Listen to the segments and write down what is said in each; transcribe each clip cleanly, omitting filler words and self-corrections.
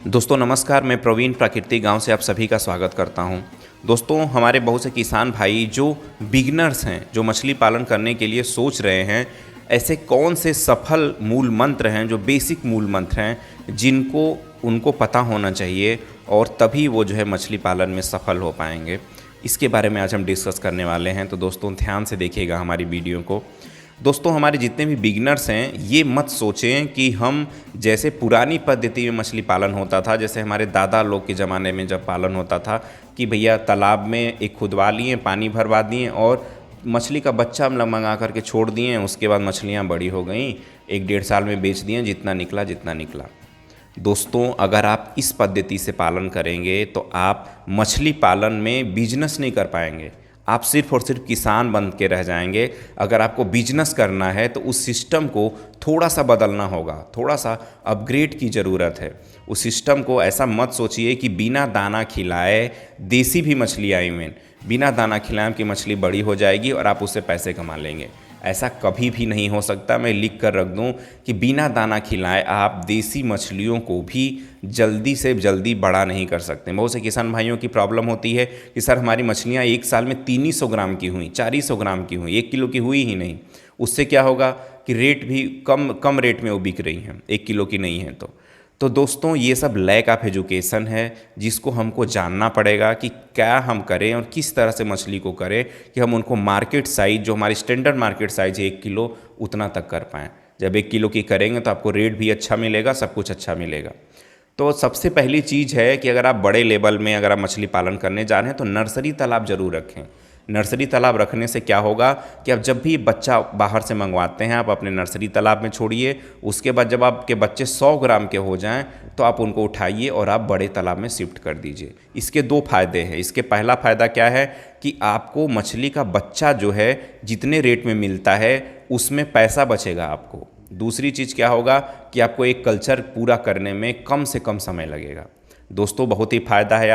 दोस्तों नमस्कार, मैं प्रवीण प्राकृतिक गांव से आप सभी का स्वागत करता हूं। दोस्तों हमारे बहुत से किसान भाई जो बिगनर्स हैं, जो मछली पालन करने के लिए सोच रहे हैं, ऐसे कौन से सफल मूल मंत्र हैं, जो बेसिक मूल मंत्र हैं जिनको उनको पता होना चाहिए और तभी वो जो है मछली पालन में सफल हो पाएंगे। इसके बारे में आज हम डिस्कस करने वाले हैं। तो दोस्तों ध्यान से देखिएगा हमारी वीडियो को। दोस्तों हमारे जितने भी बिगनर्स हैं, ये मत सोचें कि हम जैसे पुरानी पद्धति में मछली पालन होता था, जैसे हमारे दादा लोग के ज़माने में जब पालन होता था कि भैया तालाब में एक खुदवा लिए, पानी भरवा दिए और मछली का बच्चा हम लोग मंगा करके छोड़ दिए। उसके बाद मछलियाँ बड़ी हो गई, 1-1.5 साल में बेच दिए, जितना निकला। दोस्तों अगर आप इस पद्धति से पालन करेंगे तो आप मछली पालन में बिजनेस नहीं कर पाएंगे, आप सिर्फ और सिर्फ किसान बन के रह जाएंगे। अगर आपको बिजनेस करना है तो उस सिस्टम को थोड़ा सा बदलना होगा, थोड़ा सा अपग्रेड की ज़रूरत है। उस सिस्टम को ऐसा मत सोचिए कि बिना दाना खिलाए देसी भी मछली आई हुई, बिना दाना खिलाए कि मछली बड़ी हो जाएगी और आप उससे पैसे कमा लेंगे। ऐसा कभी भी नहीं हो सकता। मैं लिख कर रख दूं कि बिना दाना खिलाए आप देसी मछलियों को भी जल्दी से जल्दी बड़ा नहीं कर सकते। बहुत से किसान भाइयों की प्रॉब्लम होती है कि सर हमारी मछलियां 1 साल में 300 ग्राम की हुई, 400 ग्राम की हुई, 1 किलो की हुई ही नहीं। उससे क्या होगा कि रेट भी कम रेट में वो बिक रही हैं, 1 किलो की नहीं है तो दोस्तों ये सब लैक ऑफ एजुकेशन है, जिसको हमको जानना पड़ेगा कि क्या हम करें और किस तरह से मछली को करें कि हम उनको मार्केट साइज, जो हमारी स्टैंडर्ड मार्केट साइज है 1 किलो, उतना तक कर पाएँ। जब 1 किलो की करेंगे तो आपको रेट भी अच्छा मिलेगा, सब कुछ अच्छा मिलेगा। तो सबसे पहली चीज़ है कि अगर आप बड़े लेवल में अगर आप मछली पालन करने जा रहे हैं तो नर्सरी तालाब ज़रूर रखें। नर्सरी तालाब रखने से क्या होगा कि आप जब भी बच्चा बाहर से मंगवाते हैं, आप अपने नर्सरी तालाब में छोड़िए। उसके बाद जब आपके बच्चे 100 ग्राम के हो जाएं तो आप उनको उठाइए और आप बड़े तालाब में शिफ्ट कर दीजिए। इसके 2 फायदे हैं। इसके पहला फ़ायदा क्या है कि आपको मछली का बच्चा जो है जितने रेट में मिलता है उसमें पैसा बचेगा आपको। दूसरी चीज़ क्या होगा कि आपको एक कल्चर पूरा करने में कम से कम समय लगेगा। दोस्तों बहुत ही फ़ायदा है।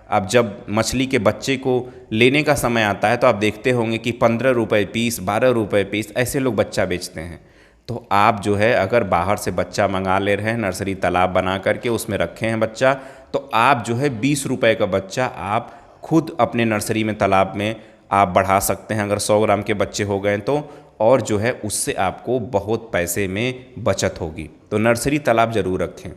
आप जब मछली के बच्चे को लेने का समय आता है तो आप देखते होंगे कि 15 रुपये पीस, 12 रुपये पीस ऐसे लोग बच्चा बेचते हैं। तो आप जो है अगर बाहर से बच्चा मंगा ले रहे हैं, नर्सरी तालाब बना करके उसमें रखे हैं बच्चा, तो आप जो है 20 रुपये का बच्चा आप खुद अपने नर्सरी में तालाब में आप बढ़ा सकते हैं अगर 100 ग्राम के बच्चे हो गए तो। और जो है उससे आपको बहुत पैसे में बचत होगी। तो नर्सरी तालाब ज़रूर रखें।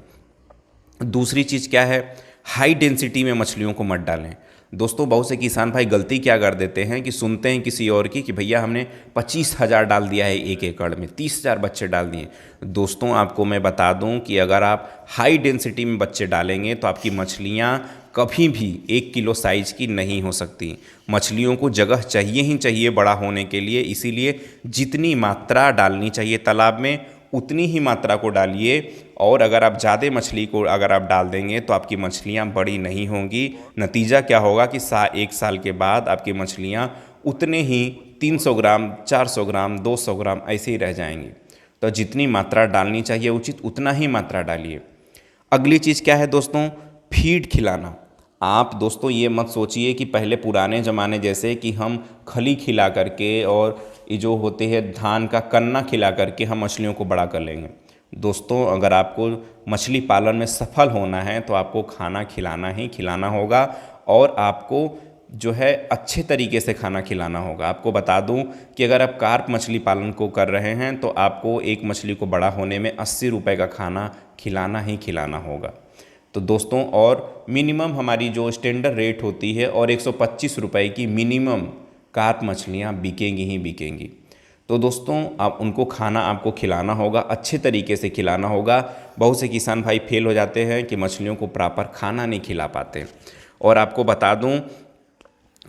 दूसरी चीज़ क्या है, हाई डेंसिटी में मछलियों को मत डालें। दोस्तों बहुत से किसान भाई गलती क्या कर देते हैं कि सुनते हैं किसी और की कि भैया हमने 25,000 डाल दिया है 1 एकड़ में, 30,000 बच्चे डाल दिए। दोस्तों आपको मैं बता दूं कि अगर आप हाई डेंसिटी में बच्चे डालेंगे तो आपकी मछलियां कभी भी 1 किलो साइज की नहीं हो सकती। मछलियों को जगह चाहिए ही चाहिए बड़ा होने के लिए, इसीलिए जितनी मात्रा डालनी चाहिए तालाब में उतनी ही मात्रा को डालिए। और अगर आप ज़्यादा मछली को अगर आप डाल देंगे तो आपकी मछलियाँ बड़ी नहीं होंगी। नतीजा क्या होगा कि 1 साल के बाद आपकी मछलियाँ उतने ही 300 ग्राम, 400 ग्राम, 200 ग्राम ऐसे ही रह जाएंगी। तो जितनी मात्रा डालनी चाहिए उचित उतना ही मात्रा डालिए। अगली चीज़ क्या है दोस्तों, फीड खिलाना। आप दोस्तों ये मत सोचिए कि पहले पुराने ज़माने जैसे कि हम खली खिला करके और ये जो होते हैं धान का कन्ना खिला करके हम मछलियों को बड़ा कर लेंगे। दोस्तों अगर आपको मछली पालन में सफल होना है तो आपको खाना खिलाना ही खिलाना होगा और आपको जो है अच्छे तरीके से खाना खिलाना होगा। आपको बता दूं कि अगर आप कार्प मछली पालन को कर रहे हैं तो आपको एक मछली को बड़ा होने में 80 रुपये का खाना खिलाना ही खिलाना होगा। तो दोस्तों और मिनिमम हमारी जो स्टैंडर्ड रेट होती है और 125 रुपये की मिनिमम कार्प मछलियाँ बिकेंगी ही बिकेंगी। तो दोस्तों आप उनको खाना आपको खिलाना होगा, अच्छे तरीके से खिलाना होगा। बहुत से किसान भाई फेल हो जाते हैं कि मछलियों को प्रॉपर खाना नहीं खिला पाते। और आपको बता दूं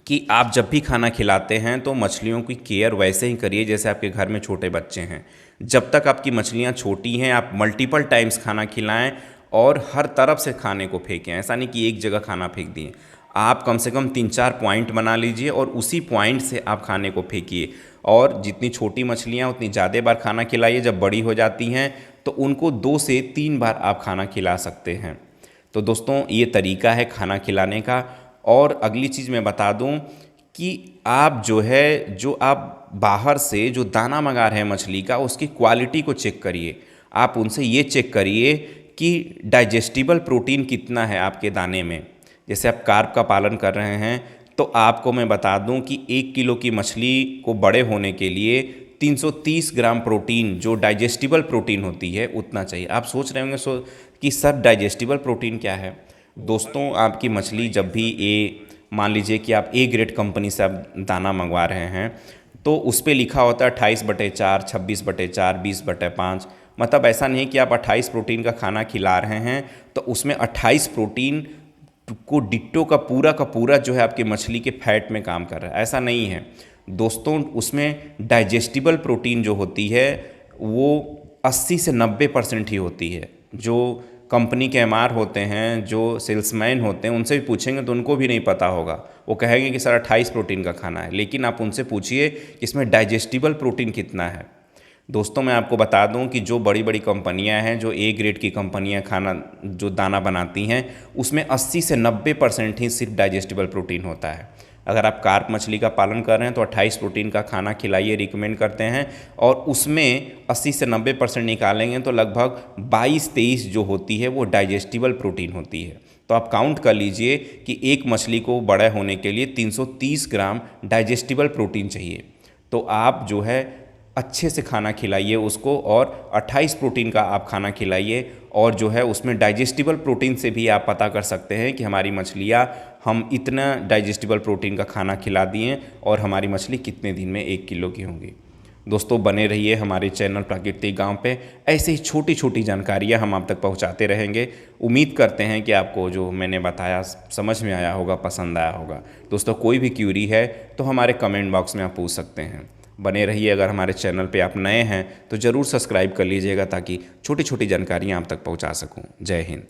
कि आप जब भी खाना खिलाते हैं तो मछलियों की केयर वैसे ही करिए जैसे आपके घर में छोटे बच्चे हैं। जब तक आपकी मछलियाँ छोटी हैं आप मल्टीपल टाइम्स खाना खिलाएं और हर तरफ से खाने को फेंकें। ऐसा नहीं कि एक जगह खाना फेंक दिए। आप कम से कम 3-4 पॉइंट बना लीजिए और उसी पॉइंट से आप खाने को फेंकिए। और जितनी छोटी मछलियाँ उतनी ज़्यादा बार खाना खिलाइए। जब बड़ी हो जाती हैं तो उनको 2 से 3 बार आप खाना खिला सकते हैं। तो दोस्तों ये तरीका है खाना खिलाने का। और अगली चीज़ मैं बता दूं कि आप जो आप बाहर से जो दाना मंगा रहे हैं मछली का, उसकी क्वालिटी को चेक करिए। आप उनसे ये चेक करिए कि डाइजेस्टिबल प्रोटीन कितना है आपके दाने में। जैसे आप कार्ब का पालन कर रहे हैं तो आपको मैं बता दूं कि 1 किलो की मछली को बड़े होने के लिए 330 ग्राम प्रोटीन, जो डाइजेस्टिबल प्रोटीन होती है, उतना चाहिए। आप सोच रहे होंगे कि सर डाइजेस्टिबल प्रोटीन क्या है। दोस्तों, आपकी मछली जब भी मान लीजिए कि आप ए ग्रेड कंपनी से आप दाना मंगवा रहे हैं तो उस पर लिखा होता है 28/4, 26/4, 20/5। मतलब ऐसा नहीं कि आप 28 प्रोटीन का खाना खिला रहे हैं तो उसमें 28 प्रोटीन को डिट्टो का पूरा जो है आपकी मछली के फैट में काम कर रहा है, ऐसा नहीं है दोस्तों। उसमें डाइजेस्टिबल प्रोटीन जो होती है वो 80 से 90% ही होती है। जो कंपनी के एमआर होते हैं, जो सेल्समैन होते हैं, उनसे भी पूछेंगे तो उनको भी नहीं पता होगा। वो कहेंगे कि सर 28 प्रोटीन का खाना है, लेकिन आप उनसे पूछिए कि इसमें डाइजेस्टिबल प्रोटीन कितना है। दोस्तों, मैं आपको बता दूं कि जो बड़ी बड़ी कंपनियां हैं, जो ए ग्रेड की कंपनियां खाना जो दाना बनाती हैं, उसमें 80 से 90% ही सिर्फ डाइजेस्टिबल प्रोटीन होता है। अगर आप कार्प मछली का पालन कर रहे हैं तो 28 प्रोटीन का खाना खिलाइए, रिकमेंड करते हैं। और उसमें 80 से 90% निकालेंगे तो लगभग 22-23 जो होती है वो डाइजेस्टिबल प्रोटीन होती है। तो आप काउंट कर लीजिए कि एक मछली को बड़ा होने के लिए 330 ग्राम डाइजेस्टिबल प्रोटीन चाहिए। तो आप जो है अच्छे से खाना खिलाइए उसको, और 28 प्रोटीन का आप खाना खिलाइए। और जो है उसमें डाइजेस्टिबल प्रोटीन से भी आप पता कर सकते हैं कि हमारी मछलियाँ, हम इतना डाइजेस्टिबल प्रोटीन का खाना खिला दिए और हमारी मछली कितने दिन में 1 किलो की होंगी। दोस्तों, बने रहिए हमारे चैनल प्राकृतिक गांव पे। ऐसे ही छोटी छोटी जानकारियां हम आप तक पहुंचाते रहेंगे। उम्मीद करते हैं कि आपको जो मैंने बताया समझ में आया होगा, पसंद आया होगा। दोस्तों, कोई भी क्यूरी है तो हमारे कमेंट बॉक्स में आप पूछ सकते हैं। बने रहिए। अगर हमारे चैनल पे आप नए हैं तो ज़रूर सब्सक्राइब कर लीजिएगा ताकि छोटी छोटी जानकारियाँ आप तक पहुँचा सकूँ। जय हिंद।